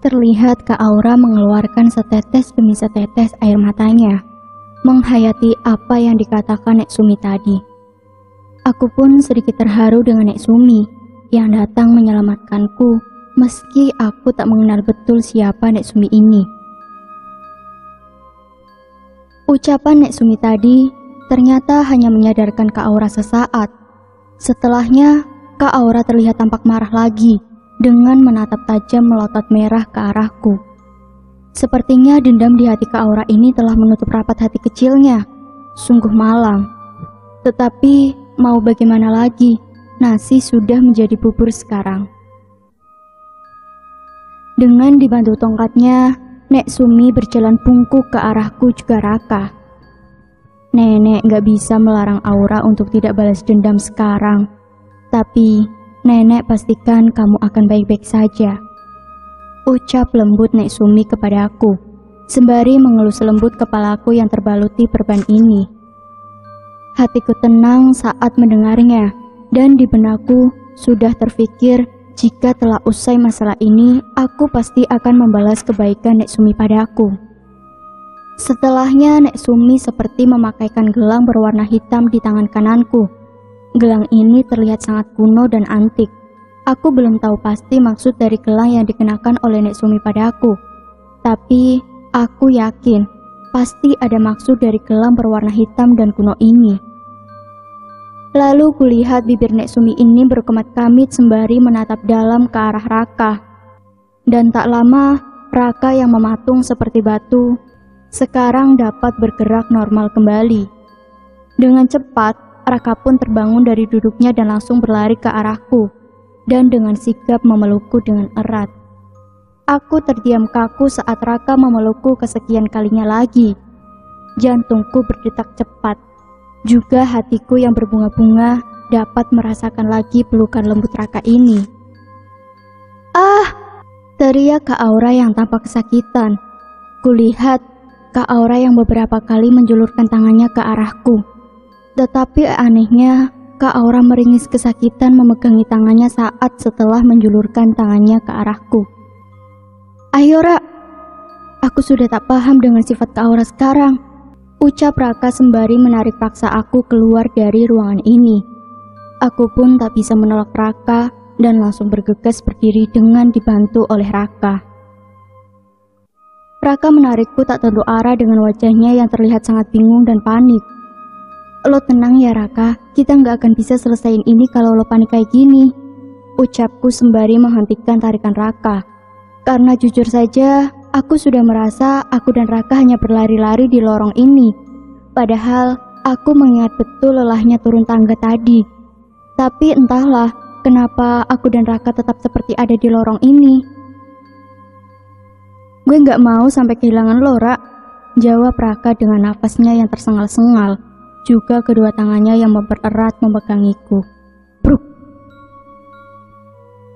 Terlihat Kak Aura mengeluarkan setetes demi setetes air matanya, menghayati apa yang dikatakan Nek Sumi tadi. Aku pun sedikit terharu dengan Nek Sumi yang datang menyelamatkanku, meski aku tak mengenal betul siapa Nek Sumi ini. Ucapan Nek Sumi tadi ternyata hanya menyadarkan Kak Aura sesaat. Setelahnya, Kak Aura terlihat tampak marah lagi dengan menatap tajam melotot merah ke arahku. Sepertinya dendam di hati Kak Aura ini telah menutup rapat hati kecilnya. Sungguh malang. Tetapi mau bagaimana lagi, nasi sudah menjadi bubur sekarang. Dengan dibantu tongkatnya, Nek Sumi berjalan bungkuk ke arahku juga Raka. Nenek gak bisa melarang Aura untuk tidak balas dendam sekarang. Tapi, Nenek pastikan kamu akan baik-baik saja. Ucap lembut Nek Sumi kepadaku, sembari mengelus lembut kepalaku yang terbaluti perban ini. Hatiku tenang saat mendengarnya, dan di benakku sudah terfikir jika telah usai masalah ini, aku pasti akan membalas kebaikan Nek Sumi padaku. Setelahnya Nek Sumi seperti memakaikan gelang berwarna hitam di tangan kananku. Gelang ini terlihat sangat kuno dan antik. Aku belum tahu pasti maksud dari gelang yang dikenakan oleh Nek Sumi padaku. Tapi aku yakin pasti ada maksud dari gelang berwarna hitam dan kuno ini. Lalu kulihat bibir Nek Sumi ini berkemat-kamit sembari menatap dalam ke arah Raka. Dan tak lama, Raka yang mematung seperti batu sekarang dapat bergerak normal kembali. Dengan cepat, Raka pun terbangun dari duduknya dan langsung berlari ke arahku, dan dengan sigap memelukku dengan erat. Aku terdiam kaku saat Raka memelukku kesekian kalinya lagi. Jantungku berdetak cepat. Juga hatiku yang berbunga-bunga dapat merasakan lagi pelukan lembut Raka ini. "Ah!" teriak Kak Aura yang tampak kesakitan. Kulihat Kak Aura yang beberapa kali menjulurkan tangannya ke arahku. Tetapi anehnya, Kak Aura meringis kesakitan memegangi tangannya saat setelah menjulurkan tangannya ke arahku. "Ayo Ra, aku sudah tak paham dengan sifat Kak Aura sekarang," ucap Raka sembari menarik paksa aku keluar dari ruangan ini. Aku pun tak bisa menolak Raka dan langsung bergegas berdiri dengan dibantu oleh Raka. Raka menarikku tak tentu arah dengan wajahnya yang terlihat sangat bingung dan panik. "Lo tenang ya Raka, kita nggak akan bisa selesaiin ini kalau lo panik kayak gini," ucapku sembari menghentikan tarikan Raka. Karena jujur saja, aku sudah merasa aku dan Raka hanya berlari-lari di lorong ini. Padahal aku mengingat betul lelahnya turun tangga tadi. Tapi entahlah, kenapa aku dan Raka tetap seperti ada di lorong ini. "Gue nggak mau sampai kehilangan lo, Ra," jawab Raka dengan nafasnya yang tersengal-sengal. Juga kedua tangannya yang mempererat memegangiku. Bruk!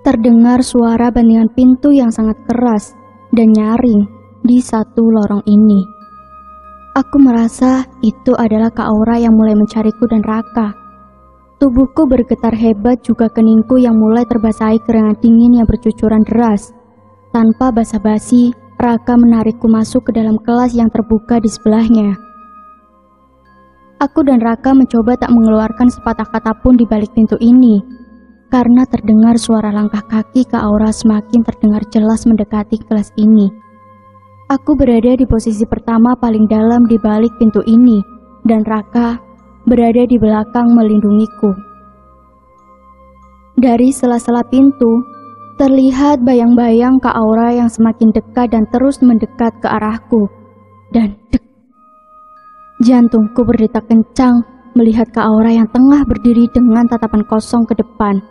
Terdengar suara bantingan pintu yang sangat keras dan nyaring di satu lorong ini. Aku merasa itu adalah Kak Aura yang mulai mencariku dan Raka. Tubuhku bergetar hebat, juga keningku yang mulai terbasahi keringat dingin yang bercucuran deras. Tanpa basa-basi, Raka menarikku masuk ke dalam kelas yang terbuka di sebelahnya. Aku dan Raka mencoba tak mengeluarkan sepatah kata pun di balik pintu ini, karena terdengar suara langkah kaki Kak Aura semakin terdengar jelas mendekati kelas ini. Aku berada di posisi pertama paling dalam di balik pintu ini, dan Raka berada di belakang melindungiku. Dari sela-sela pintu, terlihat bayang-bayang Kak Aura yang semakin dekat dan terus mendekat ke arahku. Dan dek! Jantungku berdetak kencang melihat Kak Aura yang tengah berdiri dengan tatapan kosong ke depan.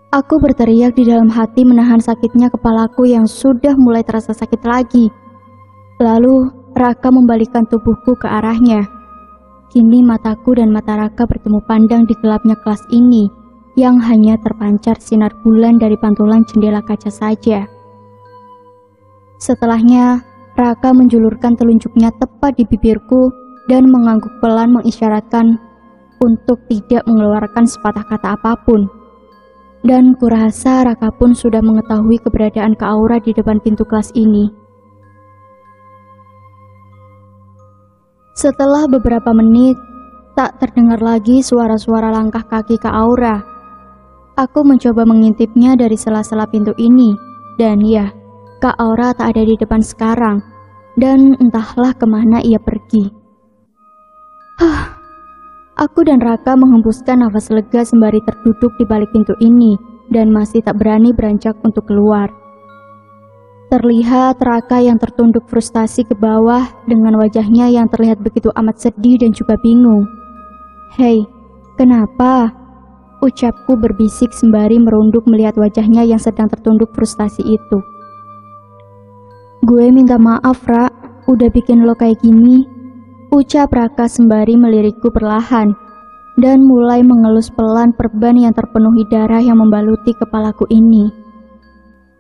Aku berteriak di dalam hati menahan sakitnya kepalaku yang sudah mulai terasa sakit lagi. Lalu Raka membalikkan tubuhku ke arahnya. Kini mataku dan mata Raka bertemu pandang di gelapnya kelas ini yang hanya terpancar sinar bulan dari pantulan jendela kaca saja. Setelahnya, Raka menjulurkan telunjuknya tepat di bibirku dan mengangguk pelan mengisyaratkan untuk tidak mengeluarkan sepatah kata apapun. Dan kurasa Raka pun sudah mengetahui keberadaan Kak Aura di depan pintu kelas ini. Setelah beberapa menit, tak terdengar lagi suara-suara langkah kaki Kak Aura. Aku mencoba mengintipnya dari sela-sela pintu ini, dan ya, Kak Aura tak ada di depan sekarang, dan entahlah kemana ia pergi. Aku dan Raka menghembuskan nafas lega sembari terduduk di balik pintu ini dan masih tak berani beranjak untuk keluar. Terlihat Raka yang tertunduk frustasi ke bawah dengan wajahnya yang terlihat begitu amat sedih dan juga bingung. "Hei, kenapa?" ucapku berbisik sembari merunduk melihat wajahnya yang sedang tertunduk frustasi itu. "Gue minta maaf, Ra, udah bikin lo kayak gini," ucap Raka sembari melirikku perlahan dan mulai mengelus pelan perban yang terpenuhi darah yang membaluti kepalaku ini.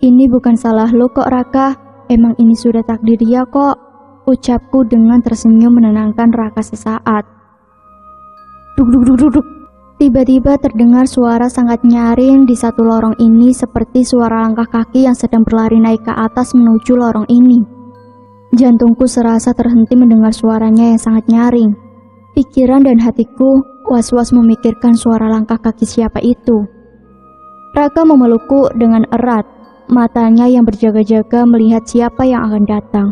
"Ini bukan salah lo kok, Raka. Emang ini sudah takdir dia kok," ucapku dengan tersenyum menenangkan Raka sesaat. Duk duk duk duk duk. Tiba-tiba terdengar suara sangat nyaring di satu lorong ini seperti suara langkah kaki yang sedang berlari naik ke atas menuju lorong ini. Jantungku serasa terhenti mendengar suaranya yang sangat nyaring. Pikiran dan hatiku was-was memikirkan suara langkah kaki siapa itu. Raka memelukku dengan erat, matanya yang berjaga-jaga melihat siapa yang akan datang.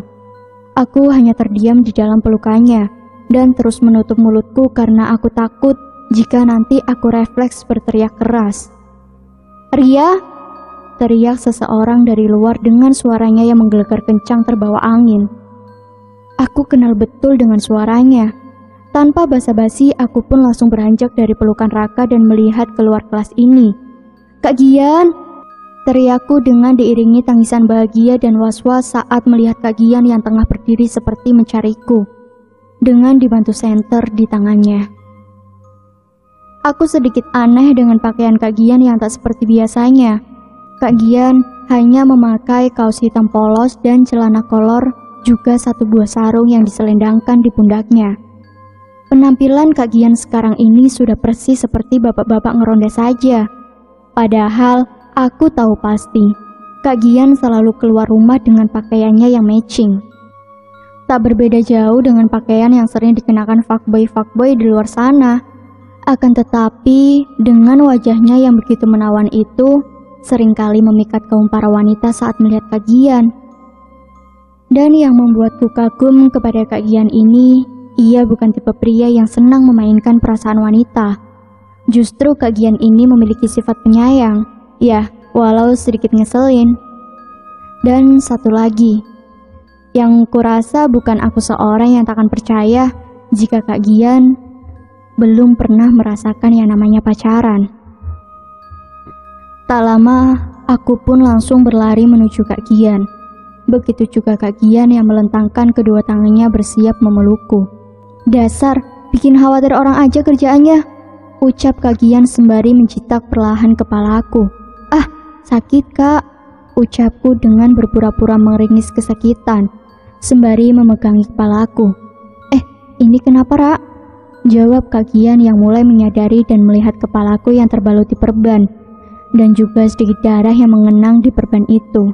Aku hanya terdiam di dalam pelukannya dan terus menutup mulutku karena aku takut jika nanti aku refleks berteriak keras. "Ria!" teriak seseorang dari luar dengan suaranya yang menggelegar kencang terbawa angin. Aku kenal betul dengan suaranya. Tanpa basa-basi, aku pun langsung beranjak dari pelukan Raka dan melihat keluar kelas ini. "Kak Gian!" teriakku dengan diiringi tangisan bahagia dan was-was saat melihat Kak Gian yang tengah berdiri seperti mencariku, dengan dibantu senter di tangannya. Aku sedikit aneh dengan pakaian Kak Gian yang tak seperti biasanya. Kak Gian hanya memakai kaos hitam polos dan celana kolor, juga satu buah sarung yang diselendangkan di pundaknya. Penampilan Kak Gian sekarang ini sudah persis seperti bapak-bapak ngeronda saja. Padahal aku tahu pasti, Kak Gian selalu keluar rumah dengan pakaiannya yang matching. Tak berbeda jauh dengan pakaian yang sering dikenakan fuckboy-fuckboy di luar sana. Akan tetapi, dengan wajahnya yang begitu menawan itu, seringkali memikat kaum para wanita saat melihat Kak Gian. Dan yang membuatku kagum kepada Kak Gian ini, ia bukan tipe pria yang senang memainkan perasaan wanita. Justru Kak Gian ini memiliki sifat penyayang, ya, walau sedikit ngeselin. Dan satu lagi, yang kurasa bukan aku seorang yang takkan percaya jika Kak Gian belum pernah merasakan yang namanya pacaran. Tak lama, aku pun langsung berlari menuju Kak Gian. Begitu juga Kak Gian yang melentangkan kedua tangannya bersiap memelukku. "Dasar, bikin khawatir orang aja kerjaannya," ucap Kak Gian sembari mencitak perlahan kepalaku. "Ah, sakit Kak," ucapku dengan berpura-pura meringis kesakitan, sembari memegangi kepalaku. Ini kenapa, Ra?" jawab Kak Gian yang mulai menyadari dan melihat kepalaku yang terbaluti perban, dan juga sedikit darah yang mengenang di perban itu.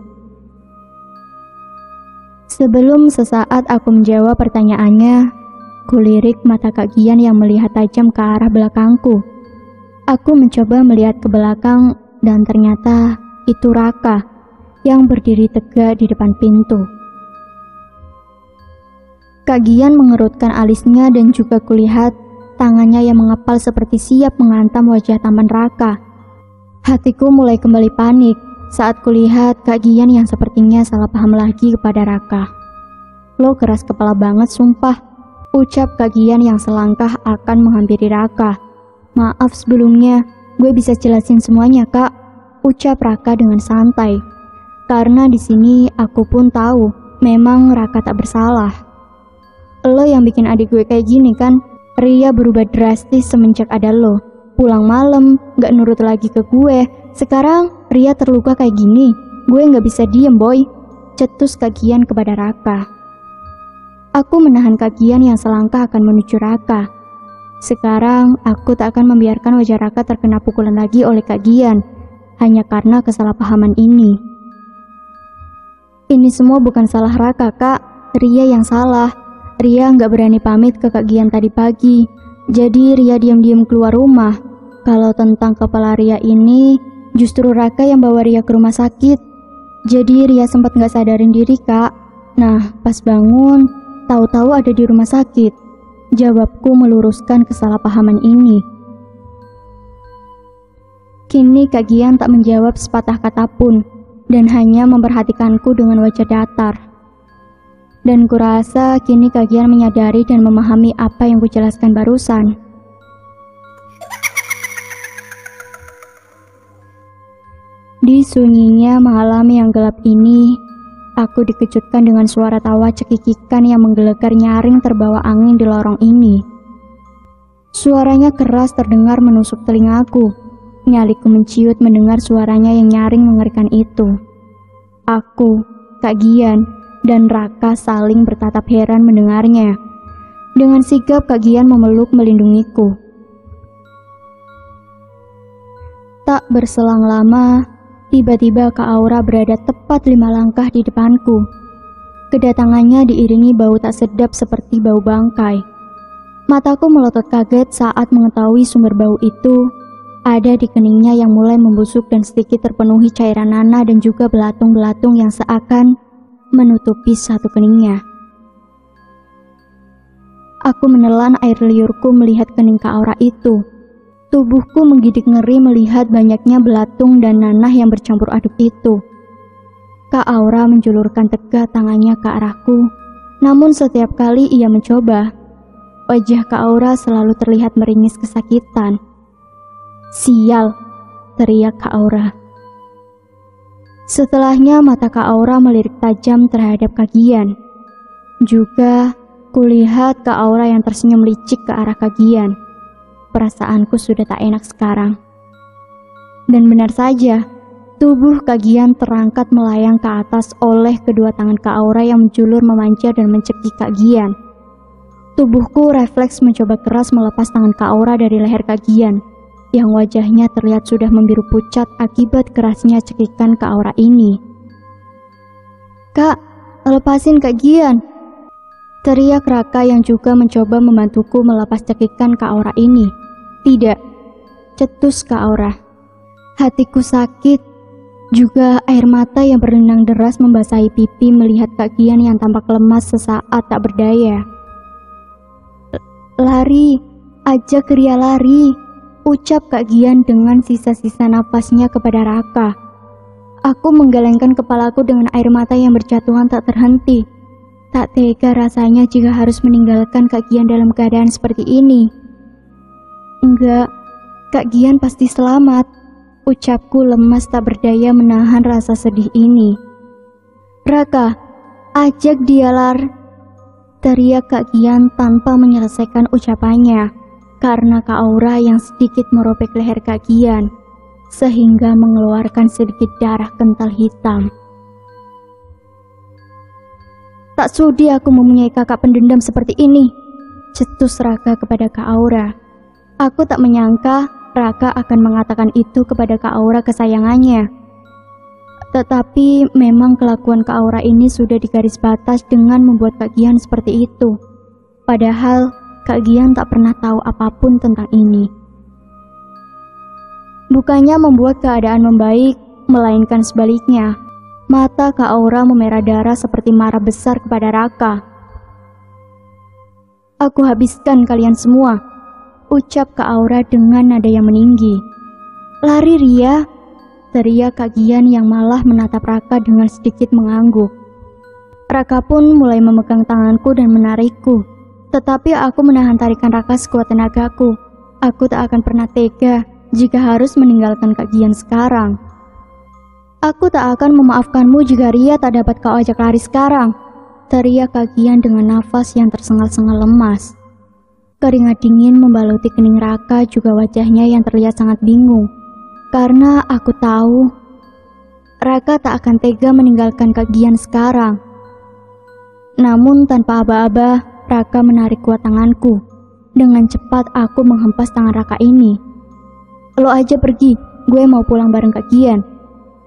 Sebelum sesaat aku menjawab pertanyaannya, kulirik mata Kak Gian yang melihat tajam ke arah belakangku. Aku mencoba melihat ke belakang dan ternyata itu Raka yang berdiri tegak di depan pintu. Kak Gian mengerutkan alisnya dan juga kulihat tangannya yang mengepal seperti siap menghantam wajah tampan Raka. Hatiku mulai kembali panik saat kulihat Kak Gian yang sepertinya salah paham lagi kepada Raka. "Lo keras kepala banget sumpah," ucap Kak Gian yang selangkah akan menghampiri Raka. "Maaf sebelumnya, gue bisa jelasin semuanya Kak," ucap Raka dengan santai. Karena di sini aku pun tahu memang Raka tak bersalah. "Lo yang bikin adik gue kayak gini kan? Ria berubah drastis semenjak ada lo. Pulang malam, gak nurut lagi ke gue. Sekarang Ria terluka kayak gini. Gue gak bisa diem boy," cetus Kak Gian kepada Raka. Aku menahan Kak Gian yang selangkah akan menuju Raka. Sekarang aku tak akan membiarkan wajah Raka terkena pukulan lagi oleh Kak Gian. hanya karena kesalahpahaman ini. Ini semua bukan salah Raka, Kak. Ria yang salah. Ria nggak berani pamit ke Kak Gian tadi pagi. Jadi Ria diam-diam keluar rumah. Kalau tentang kepala Ria ini, justru Raka yang bawa Ria ke rumah sakit. Jadi Ria sempat nggak sadarin diri, Kak. Nah, pas bangun, tahu-tahu ada di rumah sakit. Jawabku meluruskan kesalahpahaman ini. Kini Kak Gian tak menjawab sepatah kata pun, dan hanya memperhatikanku dengan wajah datar. Dan kurasa kini Kak Gian menyadari dan memahami apa yang kujelaskan barusan. Di sunyinya malam yang gelap ini, aku dikejutkan dengan suara tawa cekikikan yang menggelegar nyaring terbawa angin di lorong ini. Suaranya keras terdengar menusuk telingaku. Nyaliku menciut mendengar suaranya yang nyaring mengerikan itu. Aku, Kak Gian, dan Raka saling bertatap heran mendengarnya. Dengan sigap Kak Gian memeluk melindungiku. Tak berselang lama, tiba-tiba Kak Aura berada tepat 5 langkah di depanku. Kedatangannya diiringi bau tak sedap seperti bau bangkai. Mataku melotot kaget saat mengetahui sumber bau itu ada di keningnya yang mulai membusuk dan sedikit terpenuhi cairan nanah dan juga belatung-belatung yang seakan menutupi satu keningnya. Aku menelan air liurku melihat kening Kak Aura itu. Tubuhku menggidik ngeri melihat banyaknya belatung dan nanah yang bercampur aduk itu. Kak Aura menjulurkan tegak tangannya ke arahku, namun setiap kali ia mencoba, wajah Kak Aura selalu terlihat meringis kesakitan. "Sial!" teriak Kak Aura. Setelahnya mata Kak Aura melirik tajam terhadap Kak Gian. Juga kulihat Kak Aura yang tersenyum licik ke arah Kak Gian. Perasaanku sudah tak enak sekarang. Dan benar saja, tubuh Kak Gian terangkat melayang ke atas oleh kedua tangan Kak Aura yang menjulur memanjat dan mencekik Kak Gian. Tubuhku refleks mencoba keras melepas tangan Kak Aura dari leher Kak Gian, yang wajahnya terlihat sudah membiru pucat akibat kerasnya cekikan Kak Aura ini. "Kak, lepasin Kak Gian!" teriak Raka yang juga mencoba membantuku melepas cekikan Kak Aura ini. "Tidak," cetus Kak Aura. Hatiku sakit, juga air mata yang berenang deras membasahi pipi melihat Kak Gian yang tampak lemas sesaat tak berdaya. "Lari, ajak Ria lari," ucap Kak Gian dengan sisa-sisa napasnya kepada Raka. Aku menggelengkan kepalaku dengan air mata yang berjatuhan tak terhenti. Tak tega rasanya jika harus meninggalkan Kak Gian dalam keadaan seperti ini. "Enggak, Kak Gian pasti selamat," ucapku lemas tak berdaya menahan rasa sedih ini. "Raka, ajak dia teriak Kak Gian tanpa menyelesaikan ucapannya. Karena Kak Aura yang sedikit merobek leher Kak Gian, sehingga mengeluarkan sedikit darah kental hitam. "Tak sudi aku mempunyai kakak pendendam seperti ini," cetus Raka kepada Kak Aura. Aku tak menyangka Raka akan mengatakan itu kepada Kak Aura kesayangannya. Tetapi memang kelakuan Kak Aura ini sudah digaris batas dengan membuat Kak Gian seperti itu. Padahal Kak Gian tak pernah tahu apapun tentang ini. Bukannya membuat keadaan membaik, melainkan sebaliknya. Mata Kak Aura memerah darah seperti marah besar kepada Raka. "Aku habiskan kalian semua," ucap Kak Aura dengan nada yang meninggi. "Lari Ria!" teriak Kak Gian yang malah menatap Raka dengan sedikit mengangguk. Raka pun mulai memegang tanganku dan menarikku. Tetapi aku menahan tarikan Raka sekuat tenagaku. Aku tak akan pernah tega jika harus meninggalkan Kak Gian sekarang. "Aku tak akan memaafkanmu jika Ria tak dapat kau ajak lari sekarang," teriak Kak Gian dengan nafas yang tersengal-sengal lemas. Keringat dingin membaluti kening Raka, juga wajahnya yang terlihat sangat bingung. Karena aku tahu Raka tak akan tega meninggalkan Kak Gian sekarang. Namun tanpa aba-aba, Raka menarik kuat tanganku. Dengan cepat aku menghempas tangan Raka ini. "Lo aja pergi, gue mau pulang bareng Kak Gian.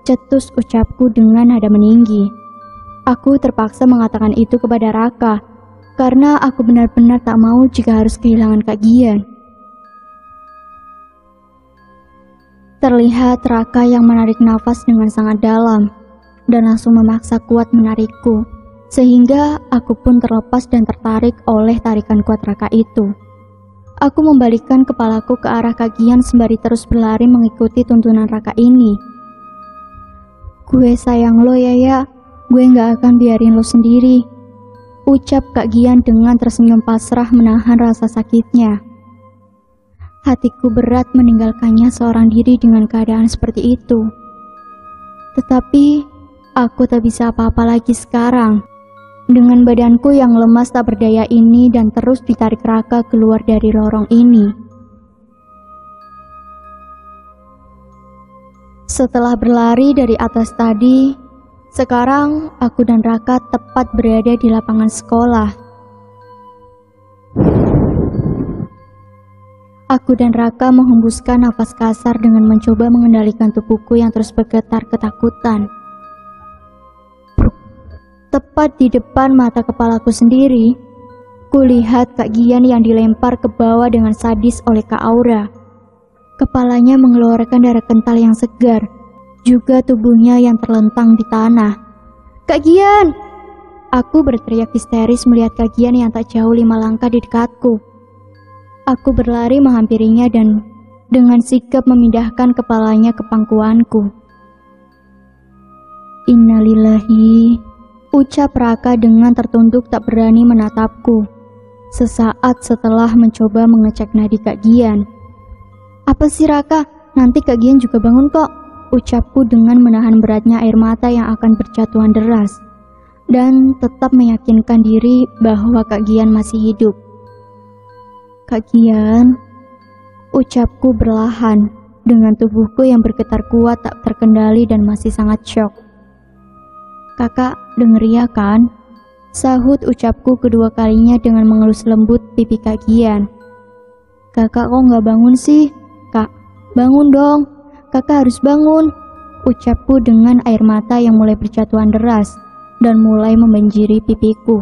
Cetus ucapku dengan nada meninggi. Aku terpaksa mengatakan itu kepada Raka, karena aku benar-benar tak mau jika harus kehilangan Kak Gian. Terlihat Raka yang menarik nafas dengan sangat dalam, dan langsung memaksa kuat menarikku, sehingga aku pun terlepas dan tertarik oleh tarikan kuat Raka itu. Aku membalikkan kepalaku ke arah Kak Gian sembari terus berlari mengikuti tuntunan Raka ini. Gue sayang lo ya, gue gak akan biarin lo sendiri, ucap Kak Gian dengan tersenyum pasrah menahan rasa sakitnya. Hatiku berat meninggalkannya seorang diri dengan keadaan seperti itu. Tetapi, aku tak bisa apa-apa lagi sekarang. Dengan badanku yang lemas tak berdaya ini dan terus ditarik Raka keluar dari lorong ini. Setelah berlari dari atas tadi, sekarang aku dan Raka tepat berada di lapangan sekolah. Aku dan Raka menghembuskan nafas kasar dengan mencoba mengendalikan tubuhku yang terus bergetar ketakutan. Tepat di depan mata kepalaku sendiri, kulihat Kak Gian yang dilempar ke bawah dengan sadis oleh Kak Aura. Kepalanya mengeluarkan darah kental yang segar, juga tubuhnya yang terlentang di tanah. Kak Gian! Aku berteriak histeris melihat Kak Gian yang tak jauh 5 langkah di dekatku. Aku berlari menghampirinya dan dengan sigap memindahkan kepalanya ke pangkuanku. Innalillahi, ucap Raka dengan tertunduk tak berani menatapku. Sesaat setelah mencoba mengecek nadi Kak Gian. Apa sih Raka? Nanti Kak Gian juga bangun kok, ucapku dengan menahan beratnya air mata yang akan berjatuhan deras, dan tetap meyakinkan diri bahwa Kak Gian masih hidup. Kak Gian, ucapku berlahan, dengan tubuhku yang bergetar kuat tak terkendali dan masih sangat syok. Kakak, denger ya kan? Sahut ucapku kedua kalinya dengan mengelus lembut pipi Kak Gian. Kakak kok gak bangun sih? Kak, bangun dong. Kakak harus bangun, ucapku dengan air mata yang mulai berjatuhan deras dan mulai membanjiri pipiku.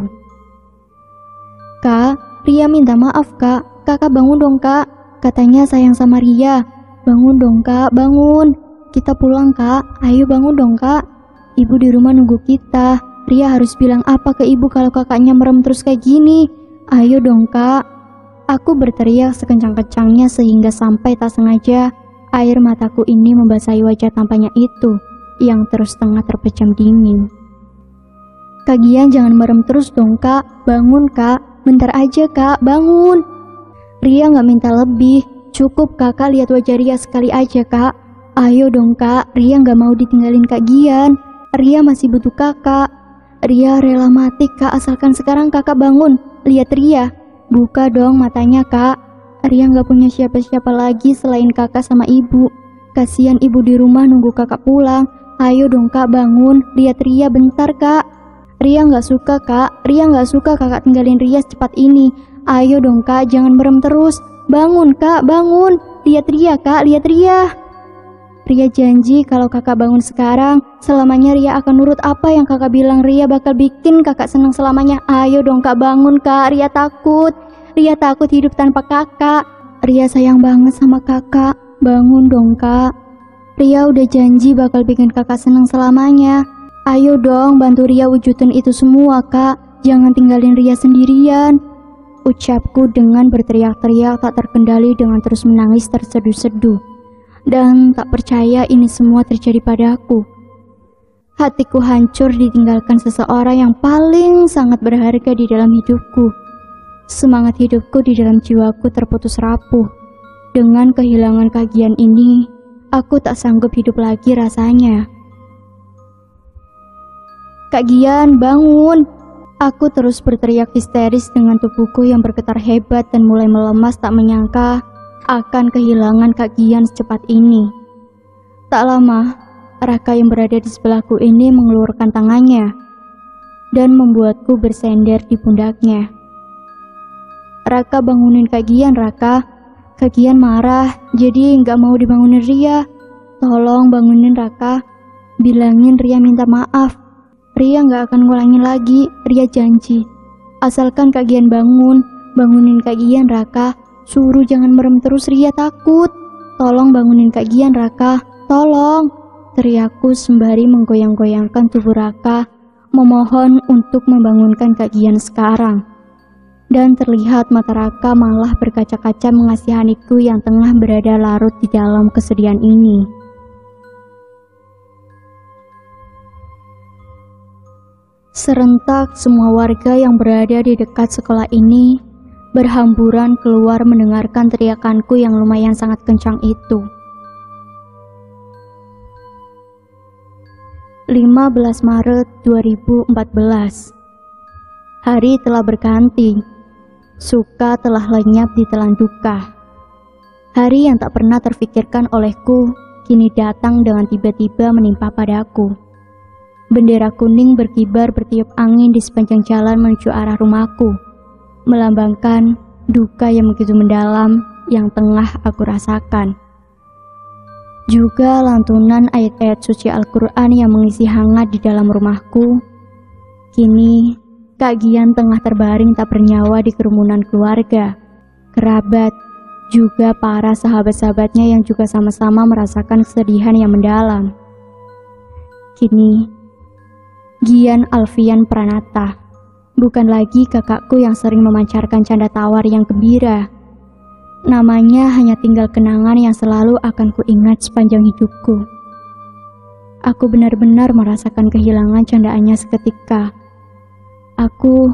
Kak, Ria minta maaf kak. Kakak bangun dong kak. Katanya sayang sama Ria. Bangun dong kak, bangun. Kita pulang kak. Ayo bangun dong kak. Ibu di rumah nunggu kita. Ria harus bilang apa ke ibu kalau kakaknya merem terus kayak gini. Ayo dong kak. Aku berteriak sekencang-kencangnya sehingga sampai tak sengaja air mataku ini membasahi wajah tampaknya itu yang terus tengah terpejam dingin. Kak Gian jangan merem terus dong kak. Bangun kak. Bentar aja kak, bangun. Ria gak minta lebih. Cukup kakak lihat wajah Ria sekali aja kak. Ayo dong kak. Ria gak mau ditinggalin Kak Gian. Ria masih butuh kakak. Ria rela mati kak asalkan sekarang kakak bangun. Lihat Ria. Buka dong matanya kak. Ria gak punya siapa-siapa lagi selain kakak sama ibu. Kasihan ibu di rumah nunggu kakak pulang. Ayo dong kak bangun. Lihat Ria bentar kak. Ria gak suka kak. Ria gak suka kakak tinggalin Ria secepat ini. Ayo dong kak jangan merem terus. Bangun kak bangun. Lihat Ria kak. Lihat Ria. Ria janji kalau kakak bangun sekarang, selamanya Ria akan nurut apa yang kakak bilang. Ria bakal bikin kakak senang selamanya. Ayo dong kak bangun kak. Ria takut. Ria takut hidup tanpa kakak. Ria sayang banget sama kakak. Bangun dong kak. Ria udah janji bakal bikin kakak senang selamanya. Ayo dong bantu Ria wujudin itu semua kak. Jangan tinggalin Ria sendirian, ucapku dengan berteriak-teriak tak terkendali dengan terus menangis terseduh-seduh. Dan tak percaya ini semua terjadi padaku. Hatiku hancur ditinggalkan seseorang yang paling sangat berharga di dalam hidupku. Semangat hidupku di dalam jiwaku terputus rapuh. Dengan kehilangan Kak Gian ini, aku tak sanggup hidup lagi rasanya. Kak Gian, bangun! Aku terus berteriak histeris dengan tubuhku yang bergetar hebat dan mulai melemas tak menyangka akan kehilangan Kak Gian secepat ini. Tak lama, Raka yang berada di sebelahku ini mengeluarkan tangannya dan membuatku bersender di pundaknya. Raka bangunin Kak Gian, Raka. Kak Gian marah, jadi nggak mau dibangunin Ria. Tolong bangunin Raka. Bilangin Ria minta maaf. Ria gak akan ngulangin lagi, Ria janji. Asalkan Kak Gian bangun, bangunin Kak Gian Raka. Suruh jangan merem terus, Ria takut. Tolong bangunin Kak Gian Raka, tolong. Teriakku sembari menggoyang-goyangkan tubuh Raka, memohon untuk membangunkan Kak Gian sekarang. Dan terlihat mata Raka malah berkaca-kaca mengasihaniku yang tengah berada larut di dalam kesedihan ini. Serentak semua warga yang berada di dekat sekolah ini berhamburan keluar mendengarkan teriakanku yang lumayan sangat kencang itu. 15 Maret 2014. Hari telah berganti. Suka telah lenyap di telan duka. Hari yang tak pernah terfikirkan olehku kini datang dengan tiba-tiba menimpa padaku. Bendera kuning berkibar bertiup angin di sepanjang jalan menuju arah rumahku, melambangkan duka yang begitu mendalam yang tengah aku rasakan. Juga lantunan ayat-ayat suci Al-Quran yang mengisi hangat di dalam rumahku. Kini Kak Gian tengah terbaring tak bernyawa di kerumunan keluarga, kerabat, juga para sahabat-sahabatnya yang juga sama-sama merasakan kesedihan yang mendalam. Kini Gian Alfian Pranata bukan lagi kakakku yang sering memancarkan canda tawar yang gembira. Namanya hanya tinggal kenangan yang selalu akan kuingat sepanjang hidupku. Aku benar-benar merasakan kehilangan candaannya seketika. Aku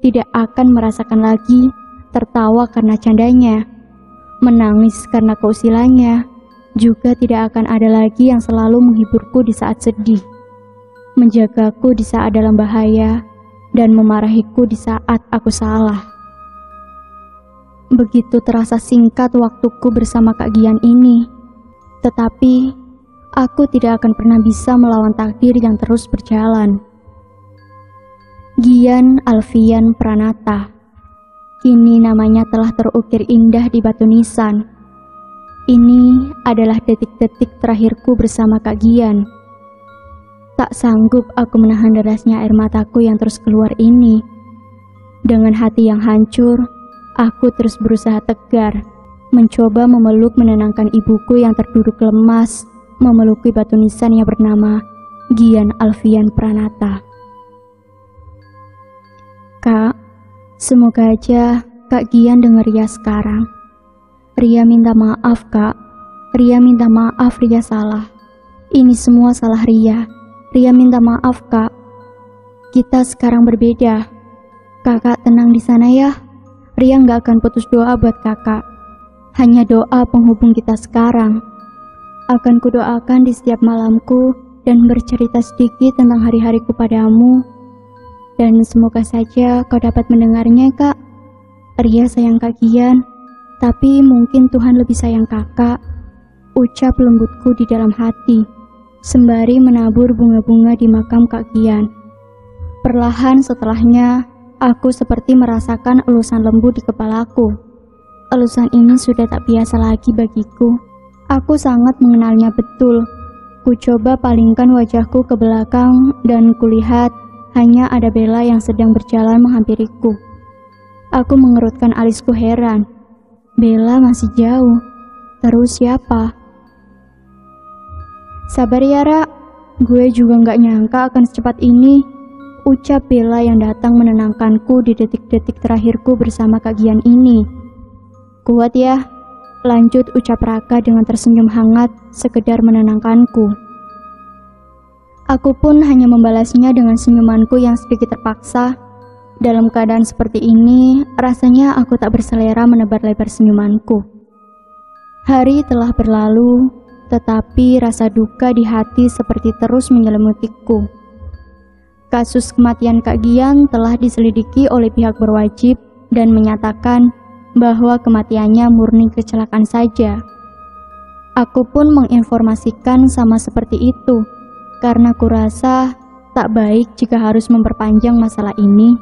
tidak akan merasakan lagi tertawa karena candanya, menangis karena keusilannya, juga tidak akan ada lagi yang selalu menghiburku di saat sedih, menjagaku di saat dalam bahaya, dan memarahiku di saat aku salah. Begitu terasa singkat waktuku bersama Kak Gian ini, tetapi aku tidak akan pernah bisa melawan takdir yang terus berjalan. Gian Alfian Pranata, kini namanya telah terukir indah di batu nisan. Ini adalah detik-detik terakhirku bersama Kak Gian. Tak sanggup aku menahan derasnya air mataku yang terus keluar ini. Dengan hati yang hancur, aku terus berusaha tegar, mencoba memeluk menenangkan ibuku yang terduduk lemas, memeluki batu nisan yang bernama Gian Alfian Pranata. Kak, semoga aja Kak Gian denger Ria sekarang. Ria minta maaf, Kak. Ria minta maaf, Ria salah. Ini semua salah Ria. Ria minta maaf, Kak. Kita sekarang berbeda. Kakak tenang di sana ya. Ria nggak akan putus doa buat kakak. Hanya doa penghubung kita sekarang. Akan kudoakan di setiap malamku dan bercerita sedikit tentang hari-hariku padamu. Dan semoga saja kau dapat mendengarnya, Kak. Ria sayang Kak Gian, tapi mungkin Tuhan lebih sayang kakak. Ucap lembutku di dalam hati, sembari menabur bunga-bunga di makam Kak Gian. Perlahan setelahnya, aku seperti merasakan elusan lembut di kepalaku. Elusan ini sudah tak biasa lagi bagiku. Aku sangat mengenalnya betul. Ku coba palingkan wajahku ke belakang dan kulihat hanya ada Bella yang sedang berjalan menghampiriku. Aku mengerutkan alisku heran. Bella masih jauh. Terus siapa? Sabar ya, Ra. Gue juga gak nyangka akan secepat ini. Ucap Bella yang datang menenangkanku di detik-detik terakhirku bersama Kak Gian ini. Kuat ya. Lanjut ucap Raka dengan tersenyum hangat, sekedar menenangkanku. Aku pun hanya membalasnya dengan senyumanku yang sedikit terpaksa. Dalam keadaan seperti ini, rasanya aku tak berselera menebar lebar senyumanku. Hari telah berlalu, tetapi rasa duka di hati seperti terus menyelimutiku. Kasus kematian Kak Gian telah diselidiki oleh pihak berwajib dan menyatakan bahwa kematiannya murni kecelakaan saja. Aku pun menginformasikan sama seperti itu, karena kurasa tak baik jika harus memperpanjang masalah ini.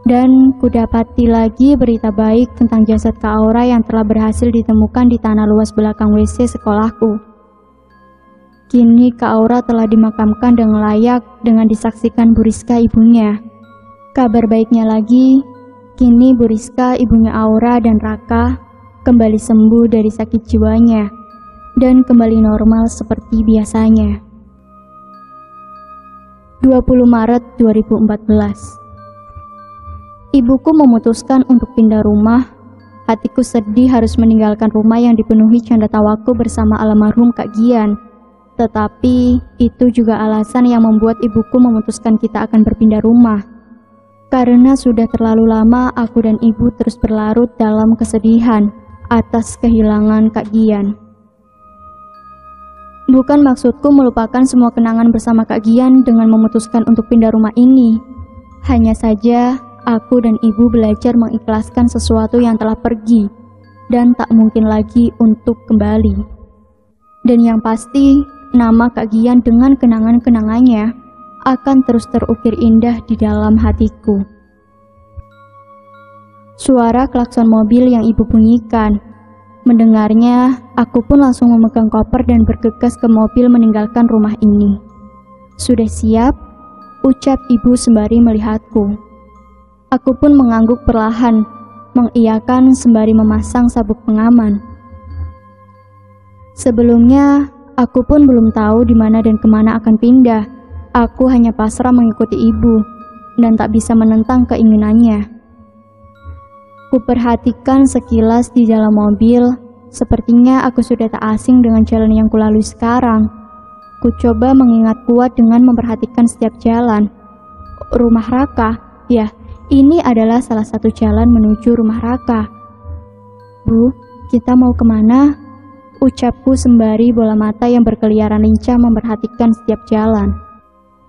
Dan kudapati lagi berita baik tentang jasad Kak Aura yang telah berhasil ditemukan di tanah luas belakang WC sekolahku. Kini Kak Aura telah dimakamkan dengan layak dengan disaksikan Bu Rizka ibunya. Kabar baiknya lagi, kini Bu Rizka ibunya Aura dan Raka kembali sembuh dari sakit jiwanya dan kembali normal seperti biasanya. 20 Maret 2014. Ibuku memutuskan untuk pindah rumah. Hatiku sedih harus meninggalkan rumah yang dipenuhi canda tawaku bersama almarhum Kak Gian. Tetapi itu juga alasan yang membuat ibuku memutuskan kita akan berpindah rumah. Karena sudah terlalu lama aku dan ibu terus berlarut dalam kesedihan atas kehilangan Kak Gian. Bukan maksudku melupakan semua kenangan bersama Kak Gian dengan memutuskan untuk pindah rumah ini. Hanya saja aku dan ibu belajar mengikhlaskan sesuatu yang telah pergi dan tak mungkin lagi untuk kembali. Dan yang pasti, nama Kak Gian dengan kenangan-kenangannya akan terus terukir indah di dalam hatiku. Suara klakson mobil yang ibu bunyikan. Mendengarnya, aku pun langsung memegang koper dan bergegas ke mobil meninggalkan rumah ini. "Sudah siap?" ucap ibu sembari melihatku. Aku pun mengangguk perlahan, mengiyakan sembari memasang sabuk pengaman. Sebelumnya, aku pun belum tahu di mana dan kemana akan pindah. Aku hanya pasrah mengikuti ibu dan tak bisa menentang keinginannya. Kuperhatikan sekilas di dalam mobil, sepertinya aku sudah tak asing dengan jalan yang kulalui sekarang. Ku coba mengingat kuat dengan memperhatikan setiap jalan. Rumah Raka, ya, ini adalah salah satu jalan menuju rumah Raka. "Bu, kita mau kemana?" ucapku sembari bola mata yang berkeliaran lincah memperhatikan setiap jalan.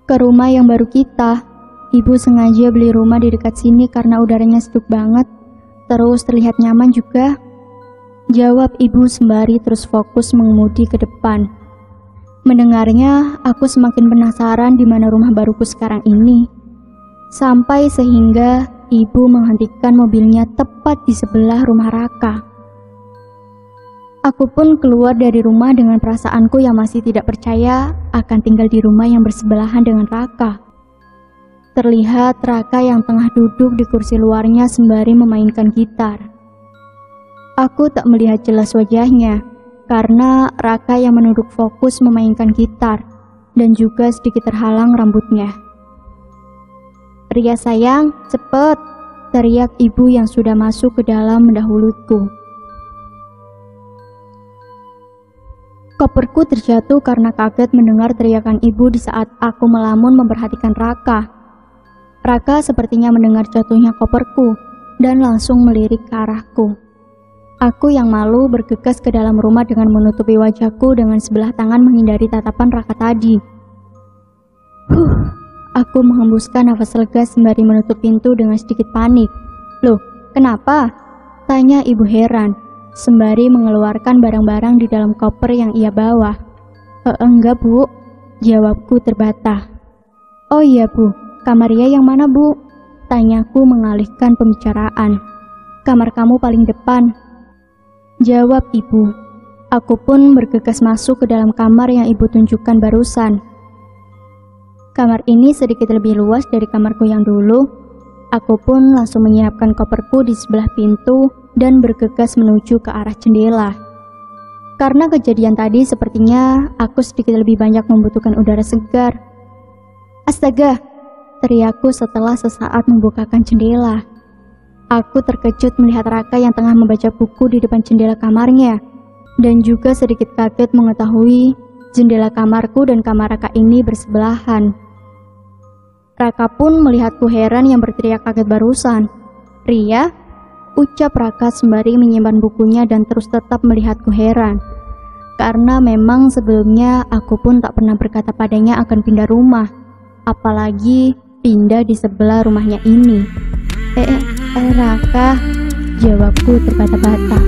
"Ke rumah yang baru kita. Ibu sengaja beli rumah di dekat sini karena udaranya sejuk banget. Terus terlihat nyaman juga," jawab ibu sembari terus fokus mengemudi ke depan. Mendengarnya, aku semakin penasaran di mana rumah baruku sekarang ini. Sampai sehingga ibu menghentikan mobilnya tepat di sebelah rumah Raka. Aku pun keluar dari rumah dengan perasaanku yang masih tidak percaya akan tinggal di rumah yang bersebelahan dengan Raka. Terlihat Raka yang tengah duduk di kursi luarnya sembari memainkan gitar. Aku tak melihat jelas wajahnya, karena Raka yang menunduk fokus memainkan gitar, dan juga sedikit terhalang rambutnya. "Ria sayang, cepet!" teriak ibu yang sudah masuk ke dalam mendahuluku. Koperku terjatuh karena kaget mendengar teriakan ibu di saat aku melamun memperhatikan Raka. Raka sepertinya mendengar jatuhnya koperku dan langsung melirik ke arahku. Aku yang malu bergegas ke dalam rumah dengan menutupi wajahku dengan sebelah tangan menghindari tatapan Raka tadi. Aku menghembuskan nafas lega sembari menutup pintu dengan sedikit panik. "Loh, kenapa?" tanya ibu heran, sembari mengeluarkan barang-barang di dalam koper yang ia bawa. Enggak bu," jawabku terbata. "Oh iya bu, kamar Ria yang mana bu?" tanyaku mengalihkan pembicaraan. "Kamar kamu paling depan," jawab ibu. Aku pun bergegas masuk ke dalam kamar yang ibu tunjukkan barusan. Kamar ini sedikit lebih luas dari kamarku yang dulu. Aku pun langsung menyiapkan koperku di sebelah pintu dan bergegas menuju ke arah jendela. Karena kejadian tadi sepertinya aku sedikit lebih banyak membutuhkan udara segar. "Astaga!" teriakku setelah sesaat membukakan jendela. Aku terkejut melihat Raka yang tengah membaca buku di depan jendela kamarnya, dan juga sedikit kaget mengetahui jendela kamarku dan kamar Raka ini bersebelahan. Raka pun melihatku heran yang berteriak kaget barusan. "Ria?" ucap Raka sembari menyimpan bukunya dan terus tetap melihatku heran. Karena memang sebelumnya aku pun tak pernah berkata padanya akan pindah rumah, apalagi pindah di sebelah rumahnya ini. Raka, jawabku terbata-bata.